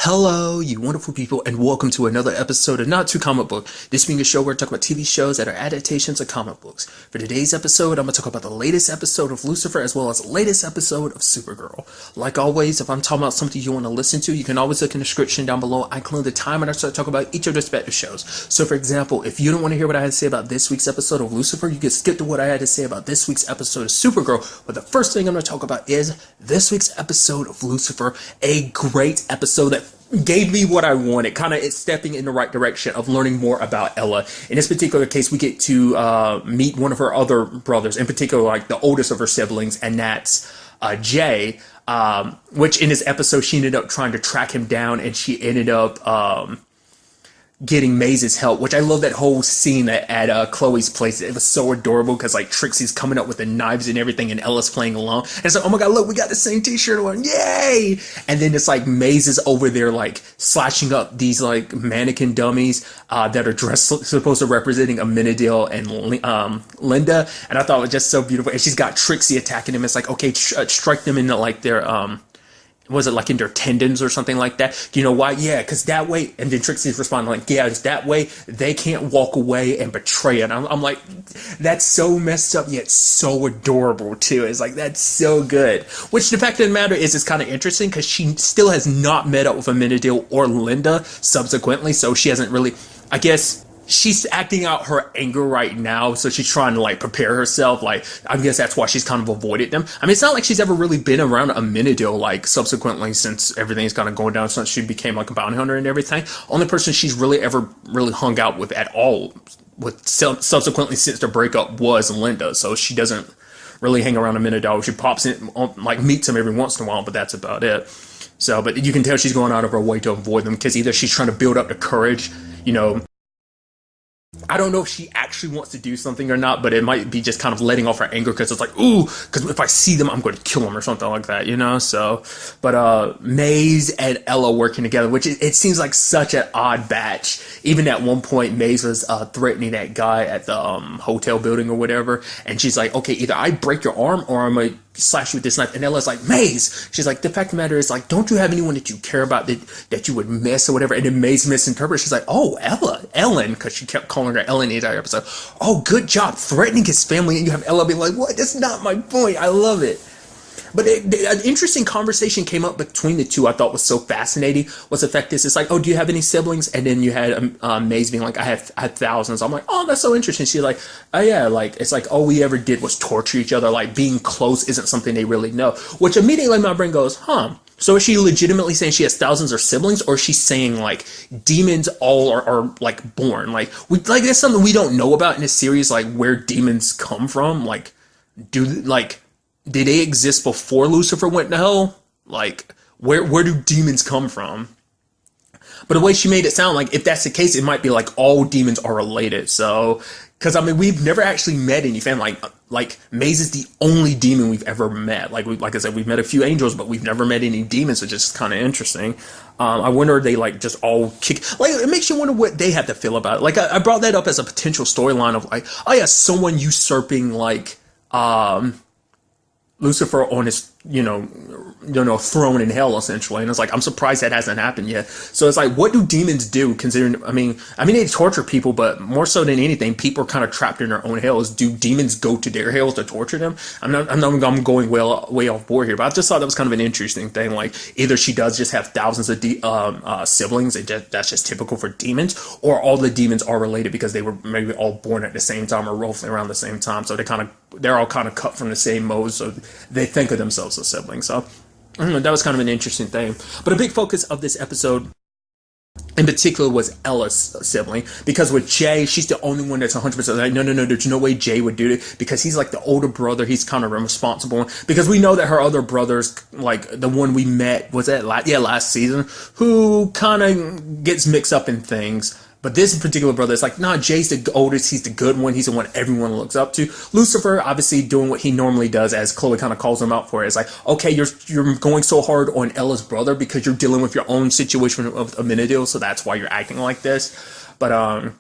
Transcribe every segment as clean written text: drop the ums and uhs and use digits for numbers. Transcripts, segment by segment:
Hello, you wonderful people, and welcome to another episode of Not Too Comic Book. This being a show where I talk about TV shows that are adaptations of comic books. For today's episode, I'm going to talk about the latest episode of Lucifer as well as the latest episode of Supergirl. Like always, if I'm talking about something you want to listen to, you can always look in the description down below. I include the time when I start talking about each of the respective shows. So for example, if you don't want to hear what I had to say about this week's episode of Lucifer, you can skip to what I had to say about this week's episode of Supergirl. But the first thing I'm going to talk about is this week's episode of Lucifer, a great episode that gave me what I wanted, kind of stepping in the right direction of learning more about Ella. In this particular case, we get to meet one of her other brothers, in particular, like the oldest of her siblings, and that's Jay, which in this episode, she ended up trying to track him down, and she ended up getting Maze's help, which I love that whole scene at Chloe's place. It was so adorable because like Trixie's coming up with the knives and everything and Ella's playing along. And it's like, oh my god, look, we got the same t-shirt on, yay! And then it's like Maze is over there like slashing up these like mannequin dummies that are dressed supposed to representing Amenadiel and Linda. And I thought it was just so beautiful. And she's got Trixie attacking him. It's like, okay, strike them in like their was it like in their tendons or something like that? Do you know why? Yeah, because that way, and then Trixie's responding like, yeah, it's that way they can't walk away and betray it. I'm like, that's so messed up yet so adorable too. It's like, that's so good. Which the fact of the matter is, it's kind of interesting because she still has not met up with Amenadiel or Linda subsequently, so she hasn't really, I guess, she's acting out her anger right now, so she's trying to like prepare herself. Like, I guess that's why she's kind of avoided them. I mean, it's not like she's ever really been around Amenadiel like subsequently since everything's kind of going down since she became like a bounty hunter and everything. Only person she's really ever really hung out with at all with subsequently since the breakup was Linda. So she doesn't really hang around Amenadiel. She pops in, like meets him every once in a while, but that's about it. So, but you can tell she's going out of her way to avoid them because either she's trying to build up the courage, you know. I don't know if she actually wants to do something or not, but it might be just kind of letting off her anger because it's like, ooh, because if I see them, I'm going to kill them or something like that, you know? So, but Maze and Ella working together, which it seems like such an odd batch. Even at one point, Maze was threatening that guy at the hotel building or whatever, and she's like, okay, either I break your arm or I'm going to slash you with this knife. And Ella's like, Maze! She's like, the fact of the matter is, like, don't you have anyone that you care about that you would miss or whatever? And then Maze misinterprets. She's like, oh, Ellen, because she kept calling her Ellen the entire episode. Oh, good job threatening his family. And you have Ella being like, what? That's not my point. I love it. But an interesting conversation came up between the two I thought was so fascinating. Was the fact is, it's like, oh, do you have any siblings? And then you had Maze being like, I had thousands. I'm like, oh, that's so interesting. She's like, oh yeah, like, it's like all we ever did was torture each other. Like, being close isn't something they really know. Which immediately my brain goes, huh. So is she legitimately saying she has thousands of siblings, or is she saying like demons all are like born? Like that's something we don't know about in this series, like where demons come from. Like, did they exist before Lucifer went to hell? Like, where do demons come from? But the way she made it sound like, if that's the case, it might be like all demons are related. So, because I mean, we've never actually met any family. Like Maze is the only demon we've ever met. Like I said, we've met a few angels, but we've never met any demons, which is kind of interesting. I wonder if they like just all kick. Like, it makes you wonder what they have to feel about it. Like, I brought that up as a potential storyline of like, oh yeah, someone usurping like Lucifer on his, throne in hell, essentially. And it's like, I'm surprised that hasn't happened yet. So it's like, what do demons do, considering, I mean, they torture people, but more so than anything, people are kind of trapped in their own hells. Do demons go to their hells to torture them? I'm going way off board here, but I just thought that was kind of an interesting thing. Like, either she does just have thousands of siblings, and that's just typical for demons, or all the demons are related because they were maybe all born at the same time or roughly around the same time. So they're all kind of cut from the same mold, so they think of themselves as siblings. So that was kind of an interesting thing. But a big focus of this episode in particular was Ella's sibling, because with Jay, she's the only one that's 100% like, no, there's no way Jay would do it, because he's like the older brother. He's kind of responsible, because we know that her other brothers, like the one we met, was that last season, who kind of gets mixed up in things. But this particular brother is like, nah, Jay's the oldest, he's the good one, he's the one everyone looks up to. Lucifer, obviously doing what he normally does, as Chloe kind of calls him out for it. It's like, okay, you're going so hard on Ella's brother because you're dealing with your own situation of Amenadiel, so that's why you're acting like this. But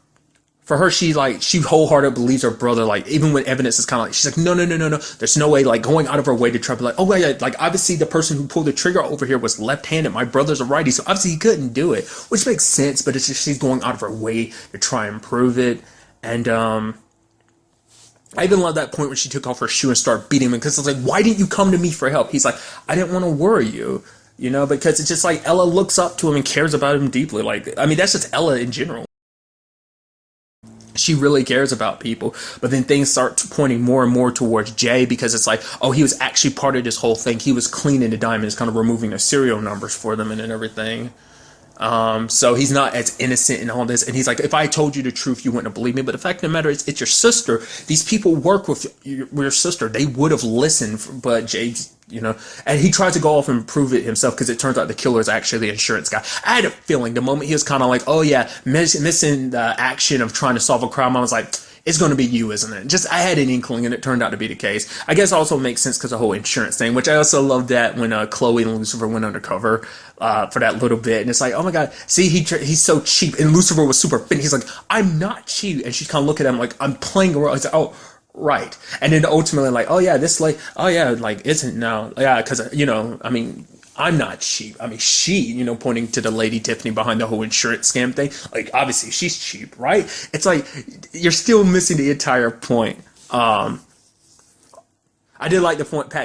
For her, she wholeheartedly believes her brother, like, even when evidence is kind of like, she's like, no, no, no, no, no, there's no way, like, going out of her way to try to be like, oh, yeah, like, obviously the person who pulled the trigger over here was left-handed, my brother's a righty, so obviously he couldn't do it, which makes sense, but it's just she's going out of her way to try and prove it. And I even love that point when she took off her shoe and started beating him, because it's like, why didn't you come to me for help? He's like, I didn't want to worry you, you know, because it's just like Ella looks up to him and cares about him deeply. Like, I mean, that's just Ella in general. She really cares about people, but then things start pointing more and more towards Jay, because it's like, oh, he was actually part of this whole thing. He was cleaning the diamonds, kind of removing the serial numbers for them and everything. So he's not as innocent in all this. And he's like, if I told you the truth, you wouldn't have believed me. But the fact of the matter is, it's your sister. These people work with your sister. They would have listened, but Jay's, you know, and he tried to go off and prove it himself, because it turns out the killer is actually the insurance guy. I had a feeling the moment he was kind of like, oh yeah, missing the action of trying to solve a crime, I was like, it's going to be you, isn't it? Just, I had an inkling, and it turned out to be the case. I guess it also makes sense because the whole insurance thing, which I also loved that when Chloe and Lucifer went undercover for that little bit. And it's like, oh my God, see, he's so cheap. And Lucifer was super fit. He's like, I'm not cheap. And she's kind of looking at him like, I'm playing a role. He's like, oh, right. And then ultimately, like, oh yeah, this, like, oh yeah, like, isn't now. Yeah, because, you know, I mean, I'm not cheap. I mean, she, you know, pointing to the lady Tiffany behind the whole insurance scam thing. Like, obviously, she's cheap, right? It's like, you're still missing the entire point. I did like the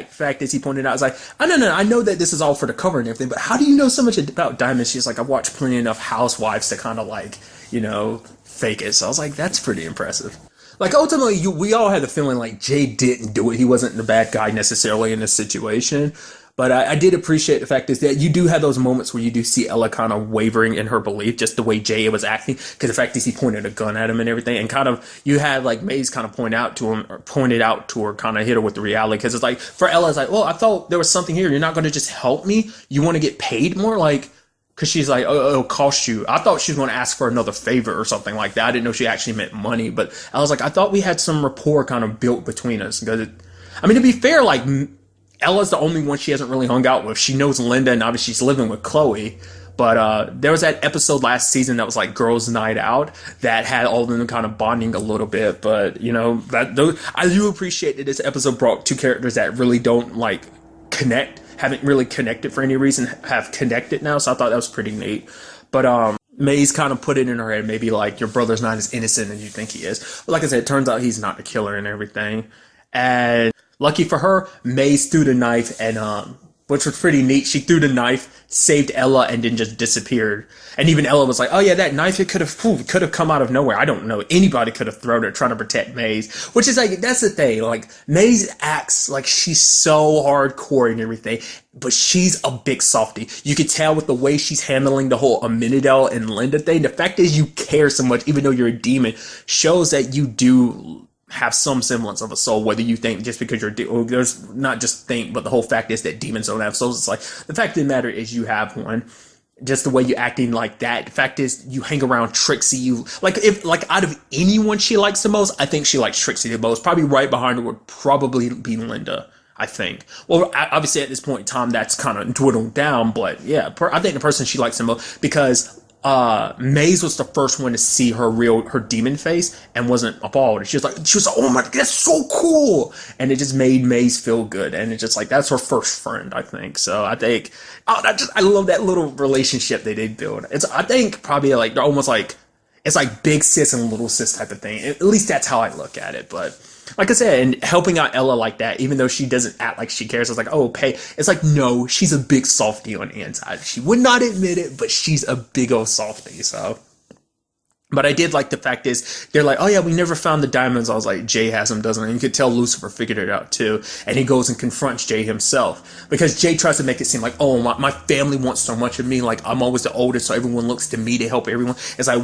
fact as he pointed out. I was like, oh, no, I know that this is all for the cover and everything, but how do you know so much about diamonds? She's like, I've watched plenty enough housewives to kind of, like, you know, fake it. So I was like, that's pretty impressive. Like, ultimately, we all had the feeling like Jay didn't do it. He wasn't the bad guy necessarily in this situation. But I did appreciate the fact is that you do have those moments where you do see Ella kind of wavering in her belief, just the way Jay was acting. Because the fact is he pointed a gun at him and everything. And kind of, you had like Maze kind of pointed out to her, kind of hit her with the reality. Because it's like, for Ella, it's like, well, I thought there was something here. You're not going to just help me? You want to get paid more? Like, because she's like, oh, it'll cost you. I thought she was going to ask for another favor or something like that. I didn't know she actually meant money. But I was like, I thought we had some rapport kind of built between us. Because, I mean, to be fair, like, Ella's the only one she hasn't really hung out with. She knows Linda, and obviously she's living with Chloe. But there was that episode last season that was like Girls' Night Out that had all of them kind of bonding a little bit. But, you know, I do appreciate that this episode brought two characters that really don't, like, connect, haven't really connected for any reason, have connected now. So I thought that was pretty neat. But Maze kind of put it in her head, maybe like, your brother's not as innocent as you think he is. But like I said, it turns out he's not the killer and everything. And lucky for her, Maze threw the knife, and which was pretty neat. She threw the knife, saved Ella, and then just disappeared. And even Ella was like, oh yeah, that knife, it could have come out of nowhere. I don't know. Anybody could have thrown it trying to protect Maze. Which is like, that's the thing. Like, Maze acts like she's so hardcore and everything, but she's a big softie. You could tell with the way she's handling the whole Amenadel and Linda thing. The fact is you care so much, even though you're a demon, shows that you do have some semblance of a soul, whether you think just because there's not just think, but the whole fact is that demons don't have souls. It's like, the fact of the matter is you have one. Just the way you acting like that. The fact is you hang around Trixie. You like, if like out of anyone she likes the most, I think she likes Trixie the most. Probably right behind her would probably be Linda, I think. Well, obviously at this point in time that's kind of dwindled down, but yeah, I think the person she likes the most, because Maze was the first one to see her demon face and wasn't appalled. She was like, oh my, that's so cool. And it just made Maze feel good. And it's just like, that's her first friend, I think. So I think, I love that little relationship they did build. I think probably like, they're almost like, it's like big sis and little sis type of thing. At least that's how I look at it. But like I said, and helping out Ella like that, even though she doesn't act like she cares, I was like, oh, pay. It's like, no, she's a big softie on the inside. She would not admit it, but she's a big old softie, so. But I did like the fact is, they're like, oh yeah, we never found the diamonds. I was like, Jay has them, doesn't he? And you could tell Lucifer figured it out too. And he goes and confronts Jay himself. Because Jay tries to make it seem like, oh, my family wants so much of me. Like, I'm always the oldest, so everyone looks to me to help everyone. It's like,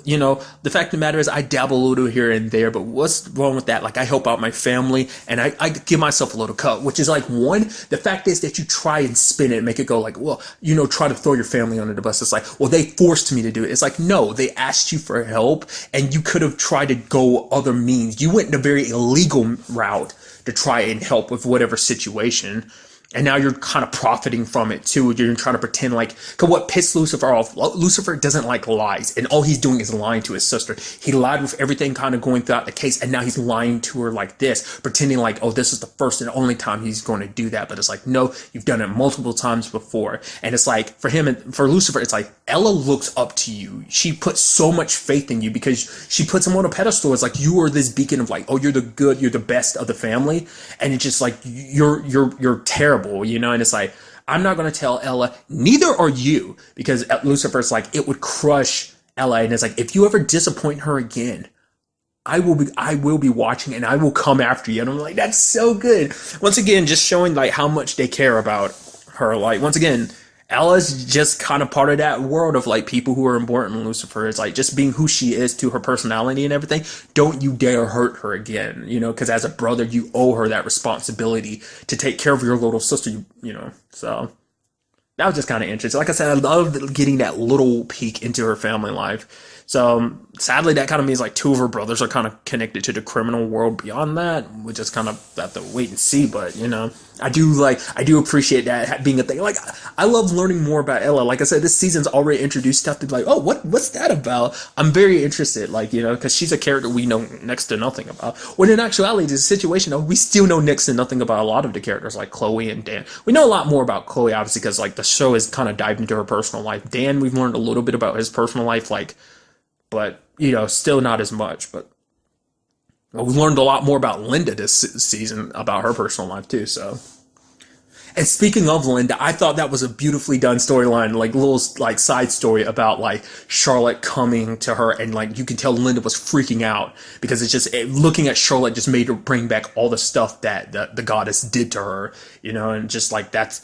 you know, the fact of the matter is, I dabble a little here and there, but what's wrong with that? Like, I help out my family, and I give myself a little cut, which is like, one, the fact is that you try and spin it and make it go like, well, you know, try to throw your family under the bus. It's like, well, they forced me to do it. It's like, no, they asked you for help, and you could have tried to go other means. You went in a very illegal route to try and help with whatever situation. And now you're kind of profiting from it too. You're trying to pretend like, cause what pissed Lucifer off, Lucifer doesn't like lies. And all he's doing is lying to his sister. He lied with everything kind of going throughout the case. And now he's lying to her like this, pretending like, oh, this is the first and only time he's going to do that. But it's like, no, you've done it multiple times before. And it's like, for him and for Lucifer, it's like, Ella looks up to you. She puts so much faith in you because she puts him on a pedestal. It's like, you are this beacon of like, oh, you're the good, you're the best of the family. And it's just like, you're terrible. And it's like, I'm not going to tell Ella, neither are you, because Lucifer's like, it would crush Ella. And it's like, if you ever disappoint her again, I will be watching and I will come after you. And I'm like, that's so good. Once again, just showing like how much they care about her. Like, once again, Ella's just kind of part of that world of like people who are important in Lucifer. It's like just being who she is to her personality and everything. Don't you dare hurt her again, because as a brother, you owe her that responsibility to take care of your little sister, so that was just kind of interesting. Like I said, I love getting that little peek into her family life. So sadly, that kind of means like two of her brothers are kind of connected to the criminal world beyond that. We just kind of have to wait and see. But, I do appreciate that being a thing. Like, I love learning more about Ella. Like I said, this season's already introduced stuff to be like, oh, what's that about? I'm very interested, because she's a character we know next to nothing about. When in actuality, the situation, we still know next to nothing about a lot of the characters like Chloe and Dan. We know a lot more about Chloe, obviously, because like the show has kind of dived into her personal life. Dan, we've learned a little bit about his personal life, but, still not as much. But we learned a lot more about Linda this season, about her personal life, too, so. And speaking of Linda, I thought that was a beautifully done storyline, little, side story about, Charlotte coming to her, and, you can tell Linda was freaking out, because it's just, looking at Charlotte just made her bring back all the stuff that the goddess did to her, and just,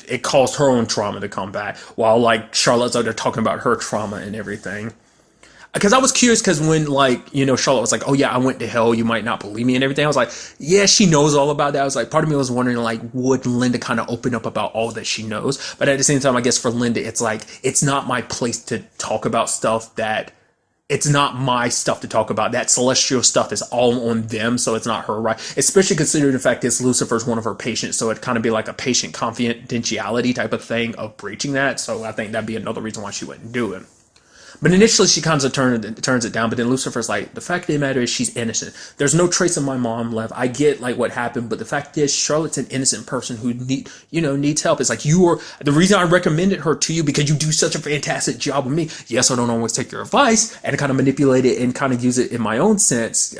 it caused her own trauma to come back, while, Charlotte's out there talking about her trauma and everything. Because I was curious, because when, Charlotte was like, oh, yeah, I went to hell, you might not believe me and everything. I was like, yeah, she knows all about that. I was like, part of me was wondering, would Linda kind of open up about all that she knows? But at the same time, I guess for Linda, it's it's not my place to talk about stuff it's not my stuff to talk about. That celestial stuff is all on them, so it's not her right. Especially considering the fact that Lucifer's one of her patients, so it'd kind of be like a patient confidentiality type of thing of breaching that. So I think that'd be another reason why she wouldn't do it. But initially, she kind of turns it down. But then Lucifer's like, the fact of the matter is she's innocent. There's no trace of my mom left. I get what happened, but the fact is Charlotte's an innocent person who needs help. It's like, the reason I recommended her to you because you do such a fantastic job with me. Yes, I don't always take your advice and kind of manipulate it and kind of use it in my own sense,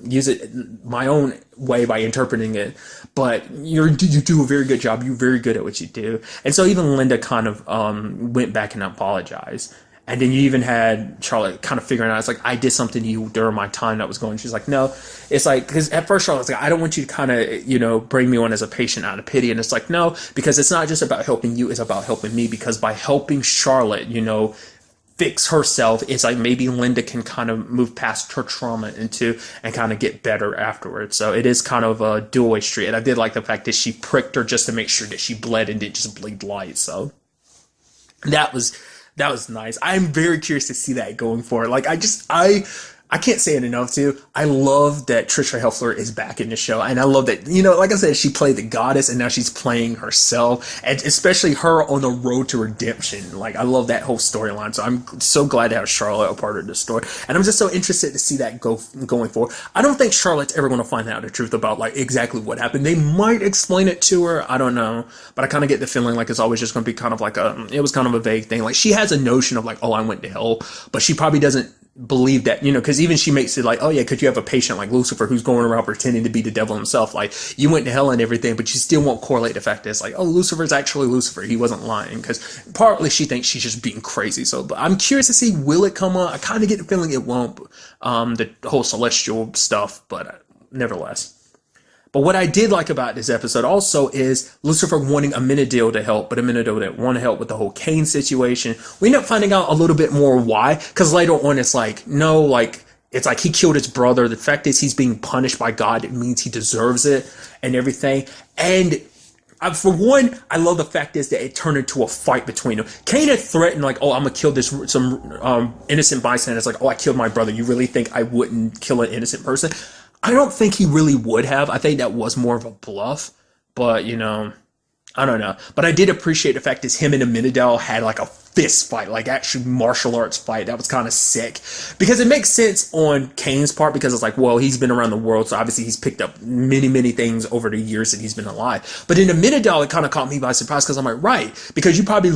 use it my own way by interpreting it. But you do a very good job. You're very good at what you do. And so even Linda kind of went back and apologized. And then you even had Charlotte kind of figuring out, it's like, I did something to you during my time that was going. She's like, no. It's like, because at first Charlotte's like, I don't want you to kind of, bring me on as a patient out of pity. And it's like, no, because it's not just about helping you, it's about helping me. Because by helping Charlotte, fix herself, it's like maybe Linda can kind of move past her trauma and kind of get better afterwards. So it is kind of a dual-way street. And I did like the fact that she pricked her just to make sure that she bled and didn't just bleed light. So that was nice. I'm very curious to see that going forward. I can't say it enough too. I love that Trisha Helfer is back in the show. And I love that, like I said, she played the goddess and now she's playing herself. And especially her on the road to redemption. I love that whole storyline. So I'm so glad to have Charlotte a part of the story. And I'm just so interested to see that going forward. I don't think Charlotte's ever going to find out the truth about exactly what happened. They might explain it to her. I don't know. But I kind of get the feeling it's always just going to be kind of it was kind of a vague thing. She has a notion of oh, I went to hell. But she probably doesn't believe that, because even she makes it oh yeah, could you have a patient like Lucifer who's going around pretending to be the devil himself, you went to hell and everything, but you still won't correlate the fact that it's oh, Lucifer's actually Lucifer, he wasn't lying, because partly she thinks she's just being crazy. So but I'm curious to see, will it come on? I kind of get the feeling it won't, the whole celestial stuff, but nevertheless. But what I did like about this episode also is Lucifer wanting Amenadiel to help, but Amenadiel didn't want to help with the whole Cain situation. We end up finding out a little bit more why, because later on it's no, it's he killed his brother. The fact is he's being punished by God. It means he deserves it and everything. And for one, I love the fact is that it turned into a fight between them. Cain had threatened oh, I'm going to kill some innocent bystanders. Oh, I killed my brother. You really think I wouldn't kill an innocent person? I don't think he really would have. I think that was more of a bluff, but I don't know, but I did appreciate the fact that him and Amenadel had like a fist fight, like actually martial arts fight. That was kind of sick because it makes sense on Kane's part because it's like, well, he's been around the world, so obviously he's picked up many things over the years that he's been alive. But in Amenadel, it kind of caught me by surprise because I'm like, right, because you probably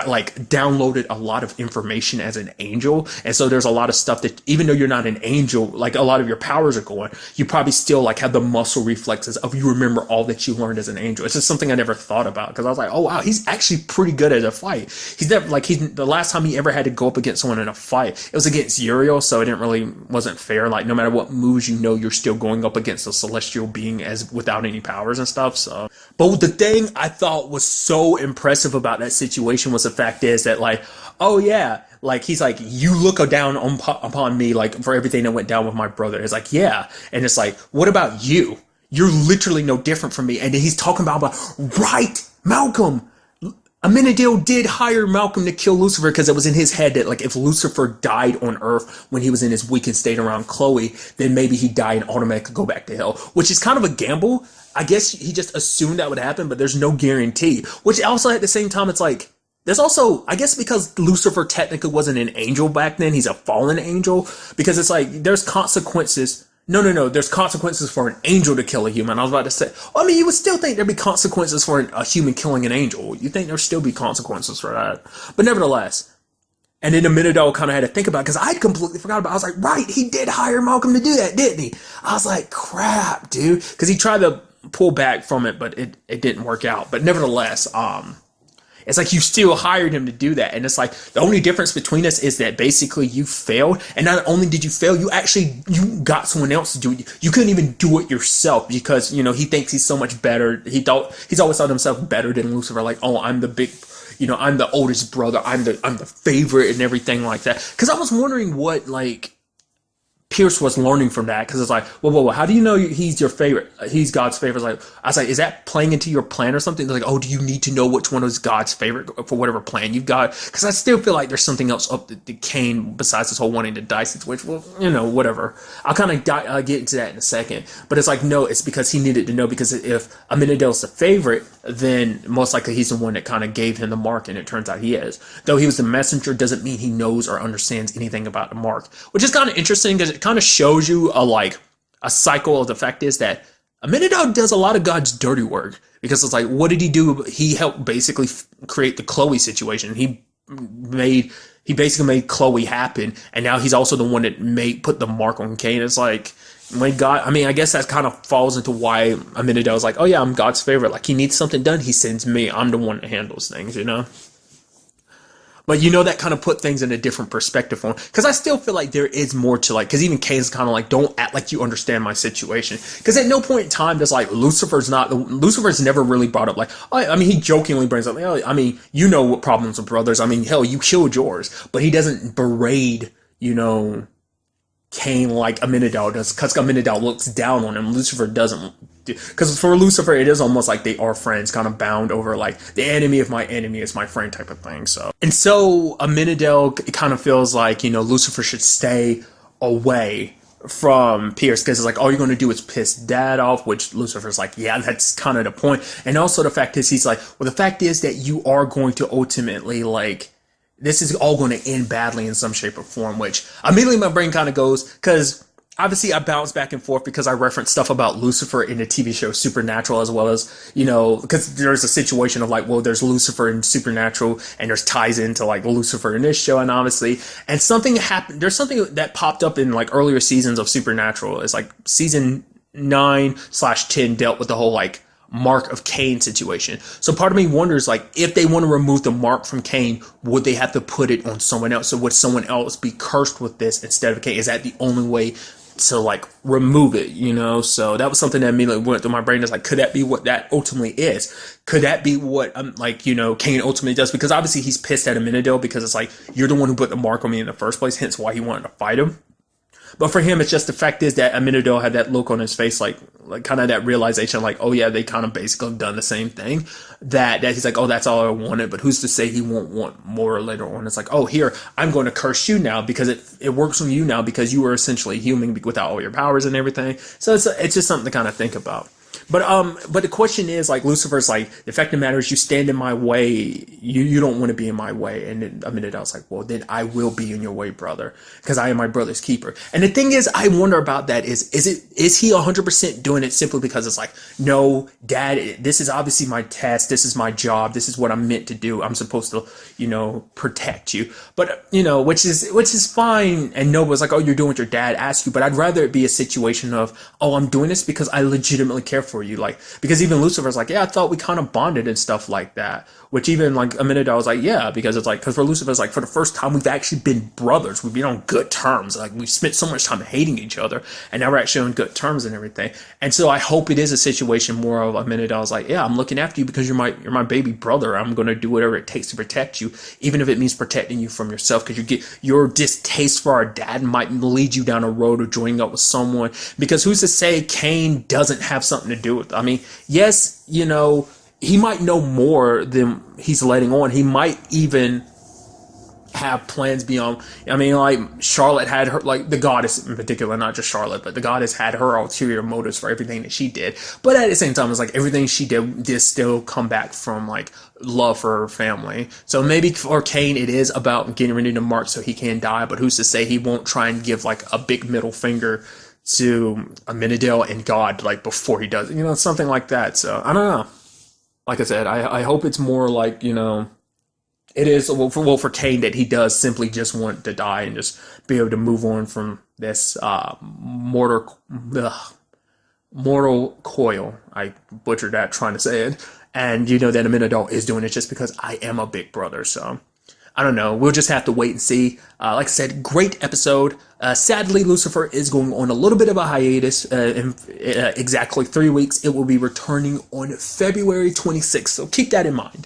like downloaded a lot of information as an angel, and so there's a lot of stuff that even though you're not an angel, like a lot of your powers are going, you probably still like have the muscle reflexes of you remember all that you learned as an angel. It's just something I never thought about because I was like, oh wow, he's actually pretty good at a fight. He's never like he's the last time he ever had to go up against someone in a fight, it was against Uriel, so it didn't really wasn't fair. Like no matter what moves, you know you're still going up against a celestial being as without any powers and stuff. So, but the thing I thought was so impressive about that situation was the fact is that like, oh yeah, like he's like, you look down upon me like for everything that went down with my brother. It's like, yeah, and it's like, what about you? You're literally no different from me. And then he's talking about right, Malcolm. Amenadel did hire Malcolm to kill Lucifer because it was in his head that like if Lucifer died on Earth when he was in his weakened state around Chloe, then maybe he'd die and automatically go back to hell, which is kind of a gamble. I guess he just assumed that would happen, but there's no guarantee. Which also at the same time, it's like, there's also, I guess because Lucifer technically wasn't an angel back then, he's a fallen angel, because it's like, there's consequences. No. There's consequences for an angel to kill a human. I was about to say, I mean, you would still think there'd be consequences for a human killing an angel. You think there'd still be consequences for that. But nevertheless, and in a minute I kind of had to think about it because I'd completely forgot about it. I was like, right, he did hire Malcolm to do that, didn't he? I was like, crap, dude. Because he tried to pull back from it, but it didn't work out. But nevertheless, it's like you still hired him to do that. And it's like the only difference between us is that basically you failed. And not only did you fail, you got someone else to do it. You couldn't even do it yourself because, you know, he thinks he's so much better. He's always thought himself better than Lucifer. Like, oh, I'm the big, you know, I'm the oldest brother. I'm the favorite and everything like that. Cause I was wondering what like Pierce was learning from that because it's like, whoa, how do you know he's your favorite? He's God's favorite. Like, I was like, is that playing into your plan or something? They're like, oh, do you need to know which one is God's favorite for whatever plan you've got? Because I still feel like there's something else up the Cain besides this whole wanting to die situation. Well, you know, whatever. I'll kind of get into that in a second. But it's like, no, it's because he needed to know because if Amenadel's the favorite, then most likely he's the one that kind of gave him the mark, and it turns out he is. Though he was the messenger doesn't mean he knows or understands anything about the mark, which is kind of interesting because it kind of shows you a cycle of the fact is that Amenadel does a lot of God's dirty work because it's like, what did he do? He helped basically create the Chloe situation. He basically made Chloe happen, and now he's also the one that put the mark on Cain. It's like, when God, I mean, I guess that kind of falls into why Amenadel is like, oh yeah, I'm God's favorite. Like he needs something done, he sends me. I'm the one that handles things, you know? But you know, that kind of put things in a different perspective for him. Because I still feel like there is more to like, because even Cain's kind of like, don't act like you understand my situation. Because at no point in time does like, Lucifer's never really brought up like, I mean, he jokingly brings up, oh, I mean, you know what problems with brothers. I mean, hell, you killed yours. But he doesn't berate, you know, Cain like Amenadel does, because Amenadel looks down on him. Lucifer doesn't, because for Lucifer it is almost like they are friends, kind of bound over like the enemy of my enemy is my friend type of thing. So Amenadel, it kind of feels like, you know, Lucifer should stay away from Pierce because it's like all you're going to do is piss dad off, which Lucifer's like, yeah, that's kind of the point. And also the fact is he's like, well, the fact is that you are going to ultimately like, this is all going to end badly in some shape or form, which immediately my brain kind of goes, because obviously I bounce back and forth because I reference stuff about Lucifer in the TV show Supernatural, as well as, you know, because there's a situation of like, well, there's Lucifer in Supernatural and there's ties into like Lucifer in this show, and obviously, and something happened, there's something that popped up in like earlier seasons of Supernatural. It's like season 9/10 dealt with the whole like mark of Cain situation. So part of me wonders, like, if they want to remove the mark from Cain, would they have to put it on someone else? So would someone else be cursed with this instead of Cain? Is that the only way to like remove it, you know? So that was something that immediately went through my brain. Is like, could that be what that ultimately is? Could that be what like, you know, Cain ultimately does? Because obviously he's pissed at Amenadel because it's like, you're the one who put the mark on me in the first place, hence why he wanted to fight him. But for him, it's just the fact is that Amenadel had that look on his face, like kind of that realization, like, oh yeah, they kind of basically done the same thing. That he's like, oh, that's all I wanted. But who's to say he won't want more later on? It's like, oh, here, I'm going to curse you now because it works on you now because you were essentially human without all your powers and everything. So it's just something to kind of think about. But the question is, like, Lucifer's like, the fact of the matter is, you stand in my way, you don't want to be in my way. And then, a minute I was like, well, then I will be in your way, brother, because I am my brother's keeper. And the thing is, I wonder about that is he 100% doing it simply because it's like, no, dad, this is obviously my task, this is my job, this is what I'm meant to do, I'm supposed to, protect you. But, which is fine. And Nova's like, oh, you're doing what your dad asked you. But I'd rather it be a situation of, oh, I'm doing this because I legitimately care for you. Like, because even Lucifer's like, yeah, I thought we kind of bonded and stuff like that. Which even like a minute ago, I was like, yeah, because it's like, because for Lucifer's like, for the first time, we've actually been brothers. We've been on good terms. Like, we've spent so much time hating each other, and now we're actually on good terms and everything. And so I hope it is a situation more of a minute. I was like, yeah, I'm looking after you because you're my baby brother. I'm going to do whatever it takes to protect you, even if it means protecting you from yourself, because your distaste for our dad might lead you down a road of joining up with someone. Because who's to say Cain doesn't have something to do with it? I mean, yes, he might know more than he's letting on. He might even have plans beyond. I mean, like, Charlotte had her, like, the goddess in particular, not just Charlotte, but the goddess had her ulterior motives for everything that she did. But at the same time, it's like everything she did still come back from, like, love for her family. So maybe for Cain, it is about getting rid of Mark so he can die. But who's to say he won't try and give, like, a big middle finger to Amenadiel and God, like, before he does it, something like that. So I don't know. Like I said, I hope it's more like, it is, for Cain, that he does simply just want to die and just be able to move on from this mortal coil. I butchered that trying to say it. And that Amenadiel is doing it just because I am a big brother. So I don't know. We'll just have to wait and see. Like I said, great episode. Sadly, Lucifer is going on a little bit of a hiatus. In exactly 3 weeks, it will be returning on February 26th. So keep that in mind.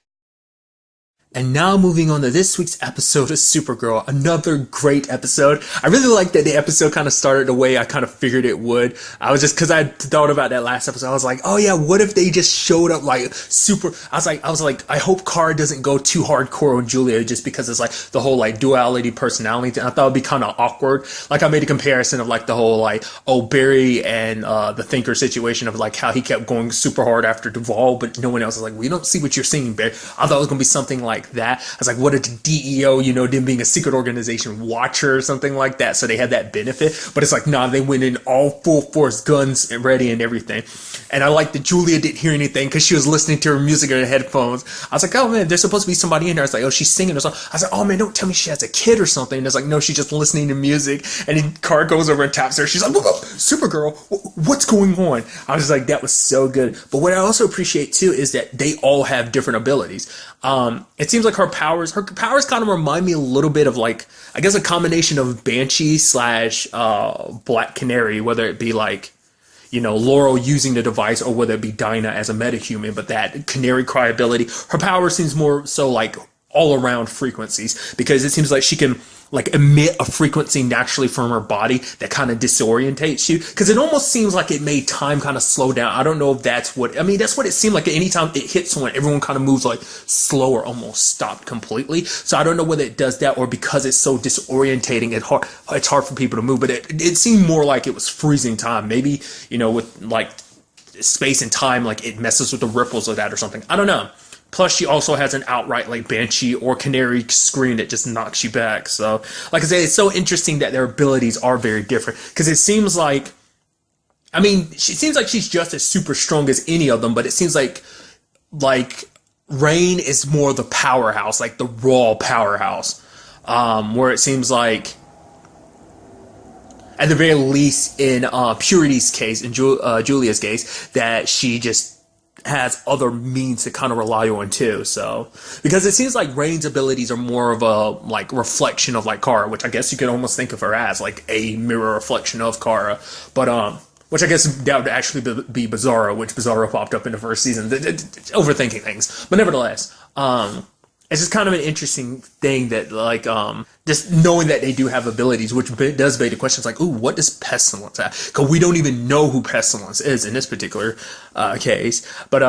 And now moving on to this week's episode of Supergirl, another great episode. I really like that the episode kind of started the way I kind of figured it would. I was just, because I thought about that last episode, I was like, oh yeah, what if they just showed up like super, I was like, I hope Kara doesn't go too hardcore on Julia just because it's like the whole like duality personality thing. I thought it'd be kind of awkward. Like, I made a comparison of like the whole like, oh, Barry and the Thinker situation of like how he kept going super hard after Duvall, but no one else was like, we don't see what you're seeing, Barry. I thought it was going to be something like that. I was like, what if the DEO, them being a secret organization watcher or something like that, so they had that benefit. But it's like, nah, they went in all full force, guns and ready and everything. And I like that Julia didn't hear anything because she was listening to her music in her headphones. I was like, oh man, there's supposed to be somebody in there. I was like, oh, she's singing or something. I was like, oh man, don't tell me she has a kid or something. And it's like, no, she's just listening to music. And then Kara goes over and taps her. She's like, whoa, Supergirl, what's going on? I was like, that was so good. But what I also appreciate too is that they all have different abilities. It seems like her powers kind of remind me a little bit of like, I guess, a combination of Banshee / Black Canary, whether it be like, Laurel using the device or whether it be Dinah as a metahuman. But that Canary Cry ability, her power seems more so like all around frequencies, because it seems like she can like emit a frequency naturally from her body that kind of disorientates you, because it almost seems like it made time kind of slow down. I don't know if that's what it seemed like. Anytime it hits someone, everyone kind of moves like slower, almost stopped completely. So I don't know whether it does that or because it's so disorientating, it's hard for people to move. But it seemed more like it was freezing time. Maybe, with like space and time, like it messes with the ripples of that or something. I don't know. Plus, she also has an outright like Banshee or Canary scream that just knocks you back. So, like I said, it's so interesting that their abilities are very different, because it seems like, she seems like she's just as super strong as any of them, but it seems like Rain is more the powerhouse, like the raw powerhouse, where it seems like, at the very least in Purity's case, in Julia's case, that she just has other means to kind of rely on too. So, because it seems like Rain's abilities are more of a like reflection of like Kara, which I guess you could almost think of her as like a mirror reflection of Kara. But which I guess that would actually be Bizarro, which Bizarro popped up in the first season. Overthinking things, but nevertheless, it's just kind of an interesting thing that like just knowing that they do have abilities, which does beg the questions like, ooh, what does Pestilence have? Because we don't even know who Pestilence is in this particular case. But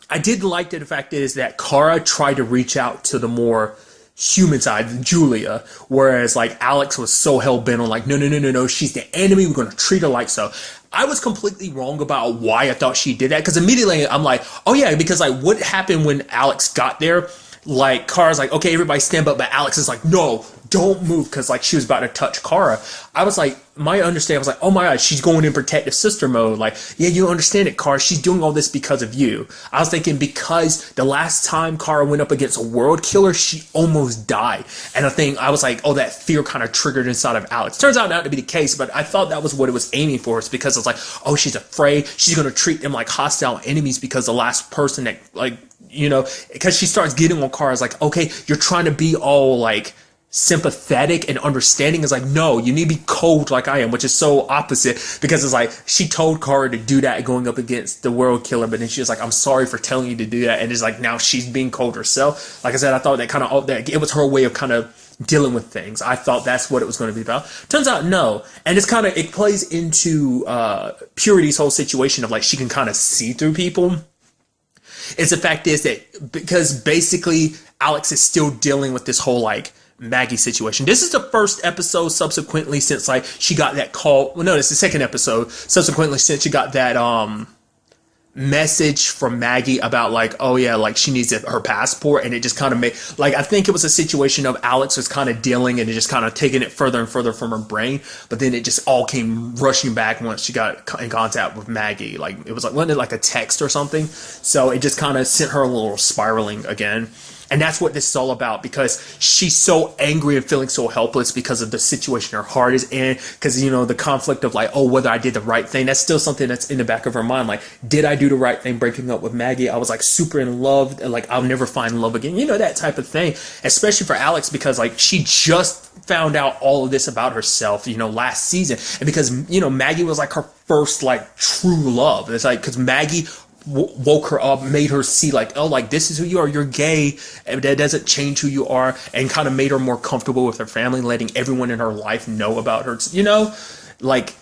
I did like the fact is that Kara tried to reach out to the more human side, Julia, whereas like Alex was so hell bent on like, no, no, no, no, no, she's the enemy, we're gonna treat her like so. I was completely wrong about why I thought she did that, because immediately I'm like, oh yeah, because like what happened when Alex got there, like Kara's like, okay, everybody stand up, but Alex is like, no, don't move, because like she was about to touch Kara. I was like, my understanding was like, oh my god, she's going in protective sister mode. Like, yeah, you understand it, Kara, she's doing all this because of you. I was thinking because the last time Kara went up against a world killer, she almost died. And I was like, oh, that fear kind of triggered inside of Alex. Turns out not to be the case, but I thought that was what it was aiming for. It's because it's like, oh, she's afraid, she's going to treat them like hostile enemies because the last person that, like, you know, because she starts getting on Kara's like, okay, you're trying to be all like sympathetic and understanding. Is like, no, you need to be cold like I am, which is so opposite, because it's like she told Kara to do that going up against the world killer, but then she was like, I'm sorry for telling you to do that, and it's like now she's being cold herself. Like I said, I thought that it was her way of kind of dealing with things. I thought that's what it was going to be about. Turns out no, and it plays into Purity's whole situation of like she can kind of see through people. It's the fact is that because basically Alex is still dealing with this whole like Maggie situation. This is the first episode subsequently since like she got that call. Well, no, it's the second episode subsequently since she got that message from Maggie about like, oh yeah, like she needs her passport, and it just kind of made like, I think it was a situation of Alex was kind of dealing and it just kind of taking it further and further from her brain, but then it just all came rushing back once she got in contact with Maggie. Like it was like, wasn't it like a text or something? So it just kind of sent her a little spiraling again. And that's what this is all about, because she's so angry and feeling so helpless because of the situation her heart is in. Because, you know, the conflict of like, oh, whether I did the right thing, that's still something that's in the back of her mind. Like, did I do the right thing breaking up with Maggie? I was like super in love, and like, I'll never find love again. You know, that type of thing. Especially for Alex, because like she just found out all of this about herself, you know, last season. And because, you know, Maggie was like her first like true love. It's like, because Maggie woke her up, made her see like, oh, like this is who you are, you're gay, and that doesn't change who you are, and kind of made her more comfortable with her family, letting everyone in her life know about her, you know. Like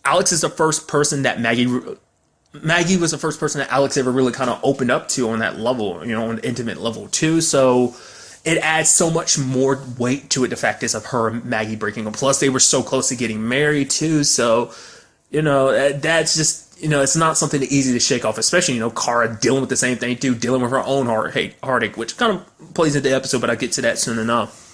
Alex is the first person that Maggie was the first person that Alex ever really kind of opened up to on that level, you know, on an intimate level too. So it adds so much more weight to it, the fact is of her and Maggie breaking up, plus they were so close to getting married too. So, you know, that's just, you know, it's not something easy to shake off, especially, you know, Kara dealing with the same thing too, dealing with her own heartache, which kind of plays into the episode, but I'll get to that soon enough.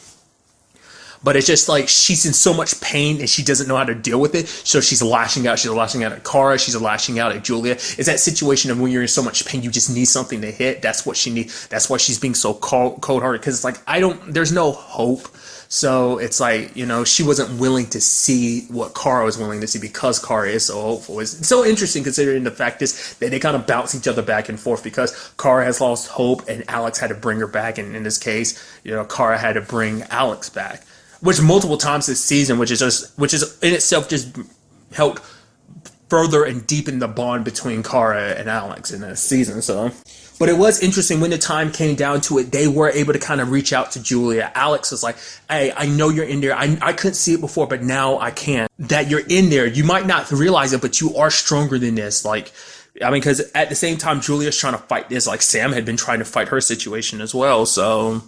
But it's just like she's in so much pain and she doesn't know how to deal with it, so she's lashing out. She's lashing out at Kara, she's lashing out at Julia. It's that situation of when you're in so much pain, you just need something to hit. That's what she needs. That's why she's being so cold-hearted, because it's like, there's no hope. So it's like, you know, she wasn't willing to see what Kara was willing to see, because Kara is so hopeful. It's so interesting considering the fact is that they kind of bounce each other back and forth, because Kara has lost hope and Alex had to bring her back. And in this case, you know, Kara had to bring Alex back, which multiple times this season, which is in itself just helped further and deepen the bond between Kara and Alex in this season. So, but it was interesting when the time came down to it, they were able to kind of reach out to Julia. Alex was like, hey, I know you're in there. I couldn't see it before, but now I can. That you're in there. You might not realize it, but you are stronger than this. Like, I mean, because at the same time, Julia's trying to fight this. Like, Sam had been trying to fight her situation as well. So,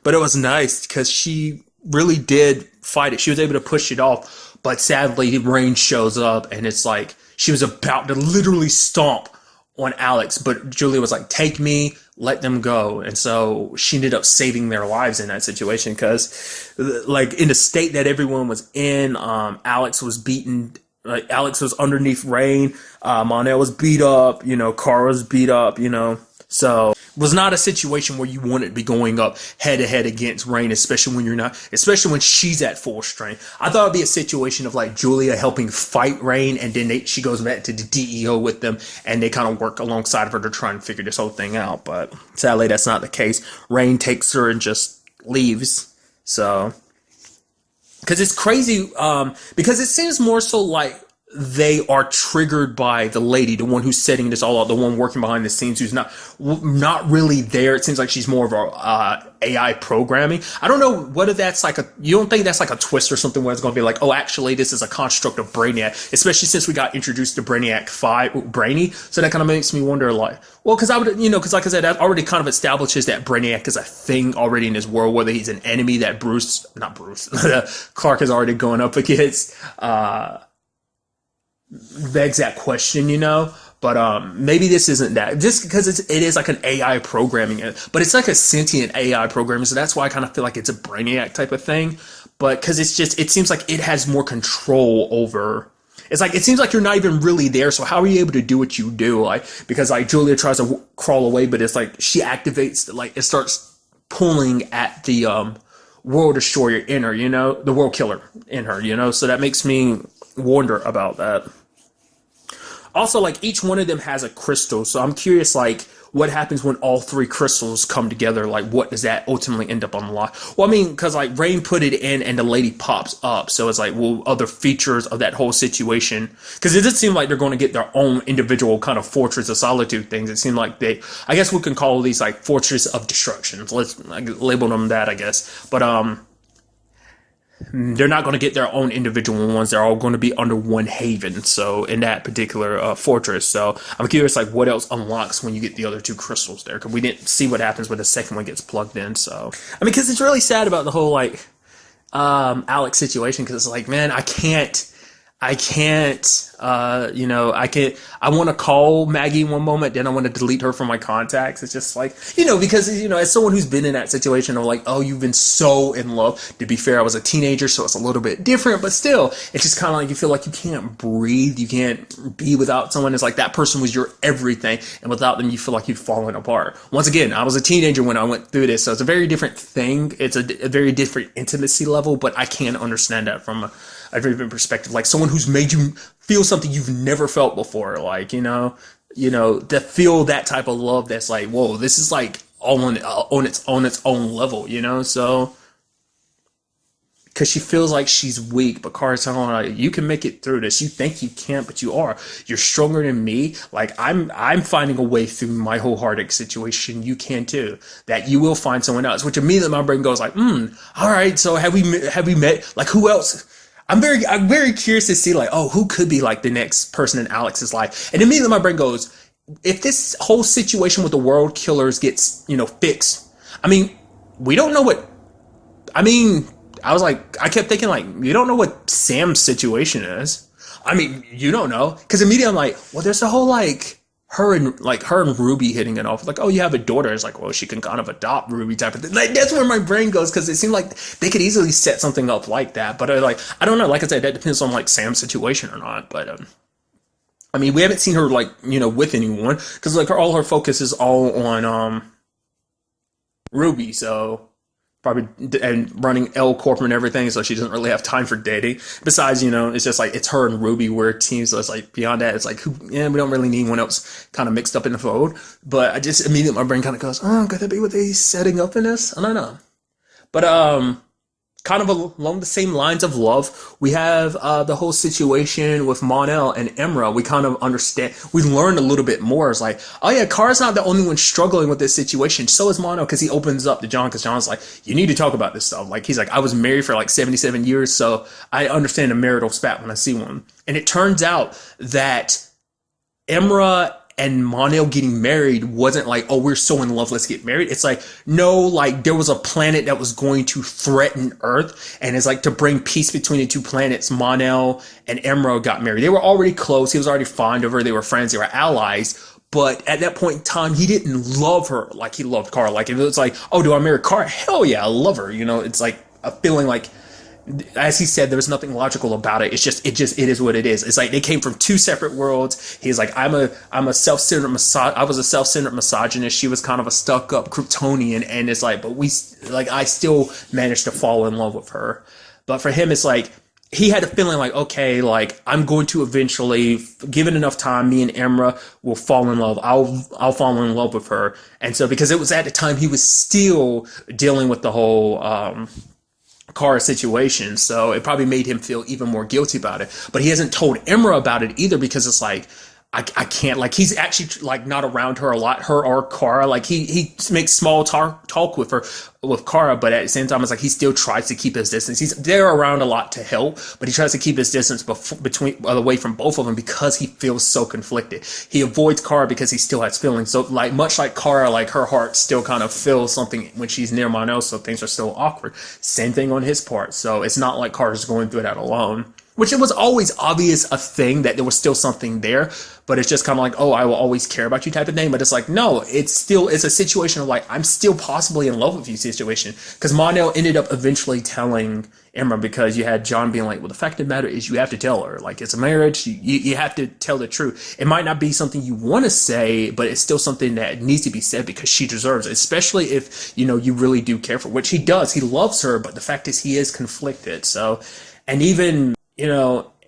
but it was nice because she really did fight it. She was able to push it off. But sadly, Rain shows up, and it's like she was about to literally stomp on Alex, but Julia was like, take me, let them go. And so she ended up saving their lives in that situation, because like in the state that everyone was in, Alex was beaten. Like Alex was underneath Rain, Monel was beat up, you know, Kara was beat up, you know. So it was not a situation where you wanted to be going up head to head against Rain, especially when she's at full strength. I thought it'd be a situation of like Julia helping fight Rain, and then she goes back to the DEO with them, and they kind of work alongside of her to try and figure this whole thing out. But sadly, that's not the case. Rain takes her and just leaves. So, because it's crazy, because it seems more so like they are triggered by the lady, the one who's setting this all out, the one working behind the scenes, who's not really there. It seems like she's more of a AI programming. I don't know whether that's like you don't think that's like a twist or something where it's going to be like, oh, actually, this is a construct of Brainiac, especially since we got introduced to Brainiac 5, Brainy. So that kind of makes me wonder, like, well, because because like I said, that already kind of establishes that Brainiac is a thing already in this world, whether he's an enemy that Clark is already going up against, begs that question, But maybe this isn't that, just because it is like an AI programming it, but it's like a sentient AI programming, so that's why I kind of feel like it's a Brainiac type of thing. But because it seems like it has more control over. It's like it seems like you're not even really there. So how are you able to do what you do? Like, because like Julia tries to crawl away, but it's like she activates, like it starts pulling at the world destroyer in her, the world killer in her, So that makes me wonder about that. Also, like, each one of them has a crystal, so I'm curious, like, what happens when all three crystals come together? Like, what does that ultimately end up unlock? Well, I mean, because, like, Rain put it in and the lady pops up, so it's like, well, other features of that whole situation, because it does seem like they're going to get their own individual kind of Fortress of Solitude things. It seemed like I guess we can call these, like, Fortress of Destruction. So let's label them that, I guess. But, they're not going to get their own individual ones. They're all going to be under one haven. So in that particular fortress. So I'm curious, like, what else unlocks when you get the other two crystals there? Because we didn't see what happens when the second one gets plugged in. So I mean, because it's really sad about the whole like Alex situation. Because it's like, man, I can't. I want to call Maggie one moment, then I want to delete her from my contacts. It's just like, because, as someone who's been in that situation of like, oh, you've been so in love. To be fair, I was a teenager, so it's a little bit different, but still, it's just kind of like you feel like you can't breathe. You can't be without someone. It's like that person was your everything, and without them, you feel like you've fallen apart. Once again, I was a teenager when I went through this, so it's a very different thing. It's a very different intimacy level, but I can understand that from a different perspective, like someone who's made you feel something you've never felt before, like, to feel that type of love that's like, whoa, this is like all on its own level, so because she feels like she's weak, but Kara's telling her, like, you can make it through this. You think you can't, but you are. You're stronger than me. Like, I'm finding a way through my whole heartache situation. You can too. That you will find someone else, which immediately my brain goes like, all right, so have we met? Like, who else? I'm very curious to see, like, oh, who could be like the next person in Alex's life? And immediately my brain goes, if this whole situation with the world killers gets, fixed, I mean, we don't know what, I mean, I kept thinking, like, you don't know what Sam's situation is. I mean, you don't know. Because immediately I'm like, well, there's a whole, like, her and Ruby hitting it off. Like, oh, you have a daughter. It's like, well, she can kind of adopt Ruby type of thing. Like, that's where my brain goes, because it seemed like they could easily set something up like that. But I don't know. Like I said, that depends on like Sam's situation or not. But I mean, we haven't seen her like with anyone, because like all her focus is all on Ruby. So probably and running L Corp and everything, so she doesn't really have time for dating. Besides, it's just like it's her and Ruby we're a team, so it's like beyond that, it's like we don't really need anyone else kind of mixed up in the fold. But I just immediately my brain kind of goes, oh, could that be what they setting up in this? I don't know. But kind of along the same lines of love, we have the whole situation with Mon-El and Imra. We kind of understand, we learned a little bit more. It's like, oh yeah, Kara's not the only one struggling with this situation. So is Mon-El, because he opens up to John, because John's like, you need to talk about this stuff. Like, he's like, I was married for like 77 years, so I understand a marital spat when I see one. And it turns out that Imra and Mon-El getting married wasn't like, oh, we're so in love, let's get married. It's like, no, like there was a planet that was going to threaten Earth, and it's like to bring peace between the two planets. Mon-El and Imra got married. They were already close. He was already fond of her. They were friends. They were allies. But at that point in time, he didn't love her like he loved Kara. Like, if it was like, oh, do I marry Kara? Hell yeah, I love her. It's like a feeling like, as he said, there was nothing logical about it. It is what it is. It's like they came from two separate worlds. He's like, I was a self-centered misogynist. She was kind of a stuck-up Kryptonian, and it's like, but I still managed to fall in love with her. But for him, it's like he had a feeling like, okay, like I'm going to eventually, given enough time, me and Imra will fall in love. I'll fall in love with her. And so, because it was at the time he was still dealing with the whole Kara situation, so it probably made him feel even more guilty about it. But he hasn't told Imra about it either, because it's like, I can't, like, he's actually like not around her a lot, her or Kara. Like he makes small talk with her, with Kara, but at the same time, it's like he still tries to keep his distance. He's there around a lot to help, but he tries to keep his distance between, away from both of them, because he feels so conflicted. He avoids Kara because he still has feelings. So like, much like Kara, like her heart still kind of feels something when she's near Mon-El, so things are still awkward. Same thing on his part. So it's not like Kara's going through that alone. Which it was always obvious a thing that there was still something there, but it's just kind of like, oh, I will always care about you type of thing. But it's like, no, it's a situation of like, I'm still possibly in love with you situation. Because Mon-El ended up eventually telling Imra, because you had John being like, well, the fact of the matter is you have to tell her. Like, it's a marriage, you have to tell the truth. It might not be something you want to say, but it's still something that needs to be said because she deserves it. Especially if, you really do care for her, which he does. He loves her, but the fact is he is conflicted. So, and even,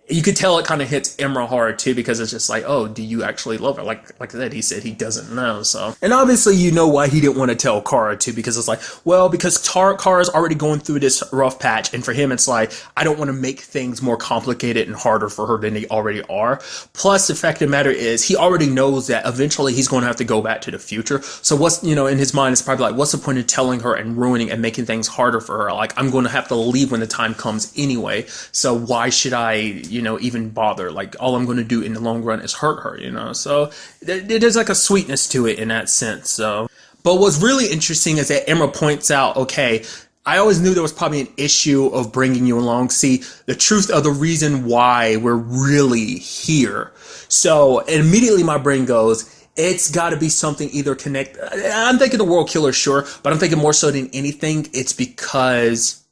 you could tell it kind of hits Imra hard too, because it's just like, oh, do you actually love her? Like I said, he said he doesn't know. So, and obviously why he didn't want to tell Kara too, because it's like, well, because Kara's already going through this rough patch, and for him it's like, I don't want to make things more complicated and harder for her than they already are. Plus, the fact of the matter is, he already knows that eventually he's going to have to go back to the future. So what's, in his mind, it's probably like, what's the point of telling her and ruining and making things harder for her? Like, I'm going to have to leave when the time comes anyway. So why should I, even bother? Like, all I'm going to do in the long run is hurt her, so there's like a sweetness to it in that sense. So, but what's really interesting is that Imra points out, okay, I always knew there was probably an issue of bringing you along. See, the truth of the reason why we're really here. So immediately my brain goes, it's got to be something either connect. I'm thinking the world killer, sure, but I'm thinking more so than anything, it's because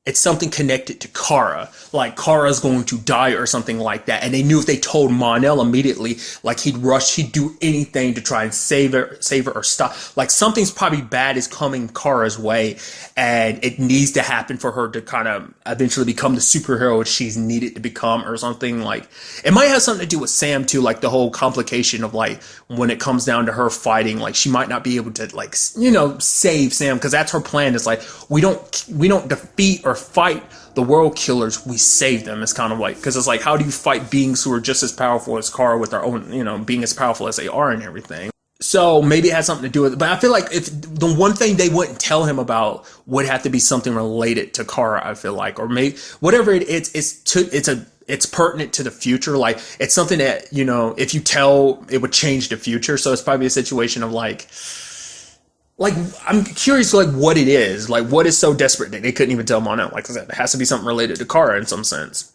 it's something connected to Kara, like Kara's going to die or something like that. And they knew if they told Mon-El immediately, like he'd do anything to try and save her or stop. Like something's probably bad is coming Kara's way, and it needs to happen for her to kind of eventually become the superhero she's needed to become or something. Like it might have something to do with Sam too, like the whole complication of like when it comes down to her fighting, like she might not be able to like, save Sam, because that's her plan. Is like, we don't defeat or fight the world killers, we save them. It's kind of like, because it's like, how do you fight beings who are just as powerful as Kara with their own, being as powerful as they are and everything? So maybe it has something to do with it. But I feel like if the one thing they wouldn't tell him about would have to be something related to Kara, I feel like, or maybe whatever it's pertinent to the future. Like it's something that, if you tell, it would change the future. So it's probably a situation of like I'm curious, like, what it is. Like, what is so desperate that they couldn't even tell Mon-El? Like I said, it has to be something related to Kara in some sense.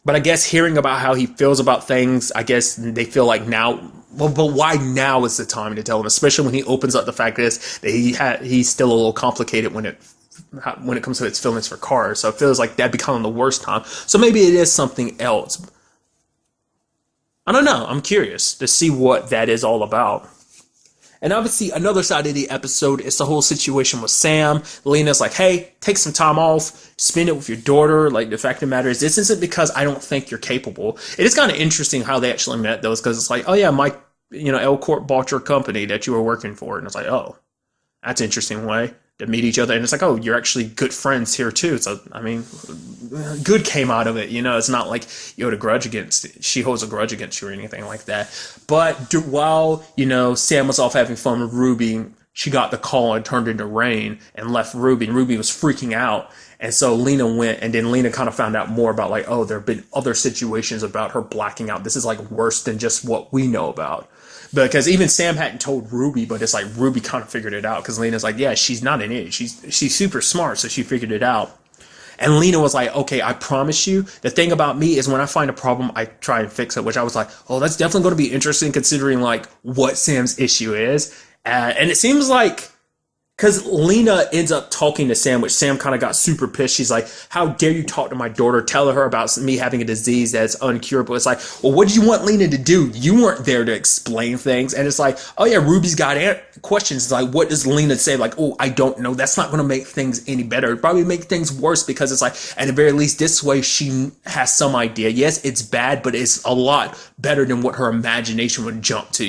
But I guess hearing about how he feels about things, I guess they feel like now, well, but why now is the time to tell him? Especially when he opens up the fact that he's still a little complicated when it comes to his feelings for Kara. So it feels like that'd be kind of the worst time. So maybe it is something else. I don't know. I'm curious to see what that is all about. And obviously, another side of the episode is the whole situation with Sam. Lena's like, hey, take some time off, spend it with your daughter. Like, the fact of the matter is, this isn't because I don't think you're capable. It is kind of interesting how they actually met, though, because it's like, oh, yeah, Mike, L Corp bought your company that you were working for. And it's like, oh, that's an interesting way to meet each other. And it's like, oh, you're actually good friends here, too. So, I mean, good came out of it. It's not like she holds a grudge against you or anything like that. But while, Sam was off having fun with Ruby, she got the call and turned into rain and left Ruby. And Ruby was freaking out. And so Lena went, and then Lena kind of found out more about like, oh, there have been other situations about her blacking out. This is like worse than just what we know about. Because even Sam hadn't told Ruby, but it's like Ruby kind of figured it out. Because Lena's like, yeah, she's not an idiot. She's super smart, so she figured it out. And Lena was like, okay, I promise you, the thing about me is when I find a problem, I try and fix it, which I was like, oh, that's definitely going to be interesting considering like what Sam's issue is. And it seems like, because Lena ends up talking to Sam, which Sam kind of got super pissed. She's like, how dare you talk to my daughter, tell her about me having a disease that's uncurable. It's like, well, what did you want Lena to do? You weren't there to explain things. And it's like, oh yeah, Ruby's got questions. It's like, what does Lena say? Like, oh, I don't know. That's not going to make things any better. It'd probably make things worse, because it's like, at the very least, this way she has some idea. Yes, it's bad, but it's a lot better than what her imagination would jump to,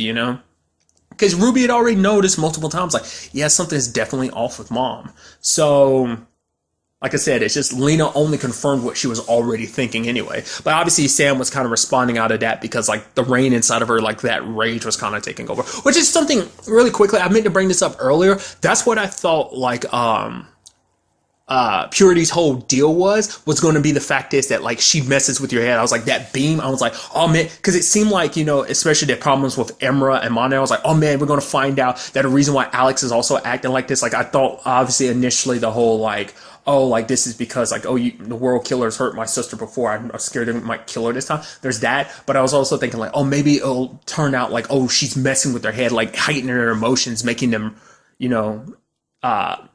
because Ruby had already noticed multiple times, like, yeah, something is definitely off with Mom. So, like I said, it's just Lena only confirmed what she was already thinking anyway. But obviously Sam was kind of responding out of that because like the rain inside of her, like that rage was kind of taking over. Which is something really quickly, I meant to bring this up earlier. That's what I thought like Purity's whole deal was going to be the fact is that like she messes with your head. I was like, that beam, I was like, oh man, because it seemed like, you know, especially the problems with Emra and Mana, I was like, oh man, we're going to find out that the reason why Alex is also acting like this. Like I thought obviously initially the whole like, oh, like this is because like, oh, the world killers hurt my sister before. I'm scared they might kill her this time. There's that. But I was also thinking like, oh, maybe it'll turn out like, oh, she's messing with their head, like heightening her emotions, making them, you know,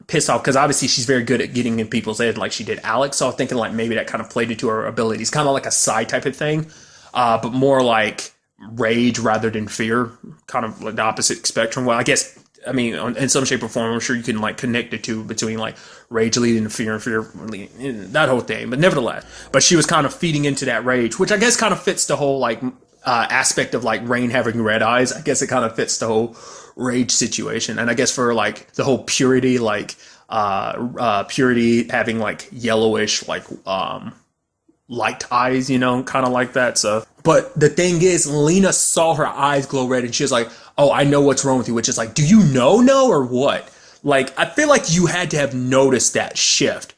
pissed off. Because obviously she's very good at getting in people's head like she did Alex. So I was thinking like maybe that kind of played into her abilities. Kind of like a side type of thing, but more like rage rather than fear. Kind of like the opposite spectrum. Well, I guess, I mean, in some shape or form, I'm sure you can like connect the two between like rage leading to fear and fear leading, that whole thing. But nevertheless, but she was kind of feeding into that rage, which I guess kind of fits the whole like aspect of like Rain having red eyes. I guess it kind of fits the whole rage situation. And I guess for like the whole Purity, like Purity having like yellowish like light eyes, you know, kind of like that. So, but the thing is, Lena saw her eyes glow red and she was like, oh, I know what's wrong with you, which is like, do you know or what? Like, I feel like you had to have noticed that shift,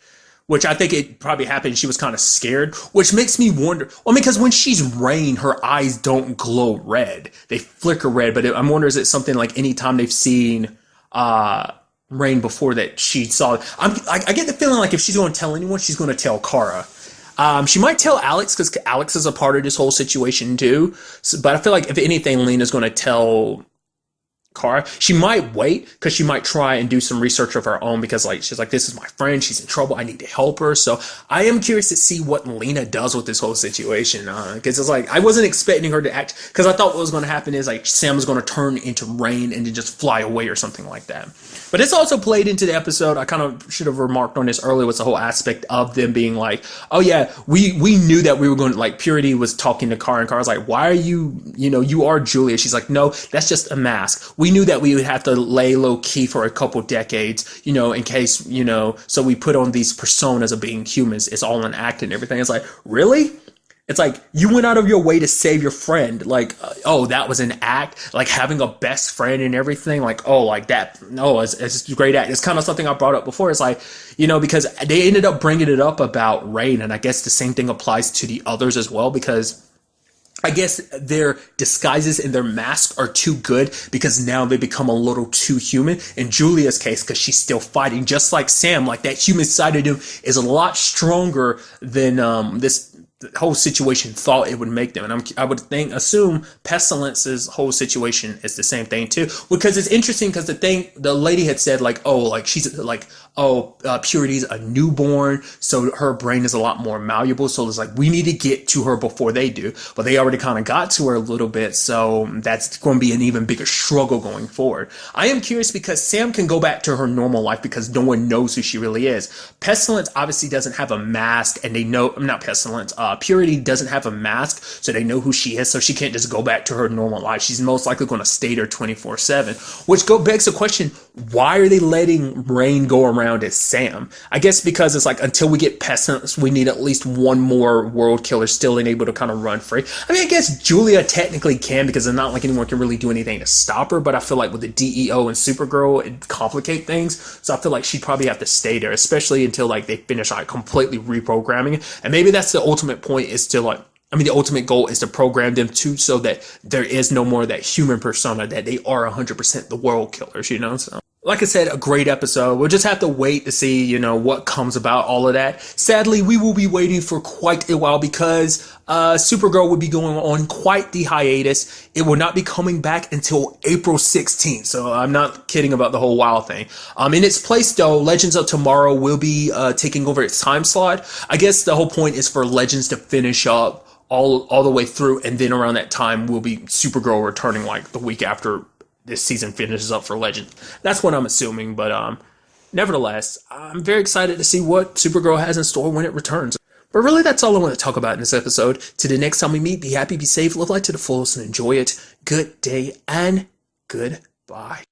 which I think it probably happened. She was kind of scared, which makes me wonder. Well, because when she's Rain, her eyes don't glow red. They flicker red. But I'm wondering, is it something like anytime they've seen Rain before that she saw? I get the feeling like if she's going to tell anyone, she's going to tell Kara. She might tell Alex because Alex is a part of this whole situation too. So, but I feel like if anything, Lena's going to tell Kara. She might wait because she might try and do some research of her own because like she's like, this is my friend. She's in trouble. I need to help her. So I am curious to see what Lena does with this whole situation because it's like I wasn't expecting her to act because I thought what was going to happen is like Sam was going to turn into Rain and then just fly away or something like that. But it's also played into the episode. I kind of should have remarked on this earlier. Was the whole aspect of them being like, oh yeah, we knew that we were going to like Purity was talking to Kara and Kara's like, why are you, you know, you are Julia. She's like, no, that's just a mask. We knew that we would have to lay low key for a couple decades, you know, in case, you know, so we put on these personas of being humans. It's all an act and everything. It's like, really? It's like you went out of your way to save your friend. Like, oh, that was an act. Like having a best friend and everything. Like, oh, like that. No, it's a great act. It's kind of something I brought up before. It's like, you know, because they ended up bringing it up about Rain. And I guess the same thing applies to the others as well, because I guess their disguises and their masks are too good because now they become a little too human. In Julia's case, because she's still fighting, just like Sam, like that human side of him is a lot stronger than this whole situation thought it would make them. And I would assume Pestilence's whole situation is the same thing too, because it's interesting because the lady had said like, oh, like she's like, oh, Purity's a newborn, so her brain is a lot more malleable. So it's like, we need to get to her before they do. But they already kind of got to her a little bit. So that's going to be an even bigger struggle going forward. I am curious because Sam can go back to her normal life because no one knows who she really is. Pestilence obviously doesn't have a mask, and they know, not Pestilence, Purity doesn't have a mask, so they know who she is, so she can't just go back to her normal life. She's most likely going to stay there 24/7, which begs the question, why are they letting Rain go around as Sam? I guess because it's like, until we get Pestilence, we need at least one more world killer still able to kind of run free. I mean, I guess Julia technically can, because it's not like anyone can really do anything to stop her, but I feel like with the DEO and Supergirl, it complicate things, so I feel like she'd probably have to stay there, especially until like they finish like completely reprogramming it. And maybe that's the ultimate point, is to like, I mean, the ultimate goal is to program them too, so that there is no more of that human persona, that they are 100% the world killers, you know? So, like I said, a great episode. We'll just have to wait to see, you know, what comes about all of that. Sadly, we will be waiting for quite a while because Supergirl will be going on quite the hiatus. It will not be coming back until April 16th. So I'm not kidding about the whole WoW thing. In its place, though, Legends of Tomorrow will be taking over its time slot. I guess the whole point is for Legends to finish up all the way through, and then around that time will be Supergirl returning like the week after this season finishes up for Legend. That's what I'm assuming, but nevertheless, I'm very excited to see what Supergirl has in store when it returns. But really, that's all I want to talk about in this episode. Till the next time we meet, be happy, be safe, live life to the fullest, and enjoy it. Good day and good Bye.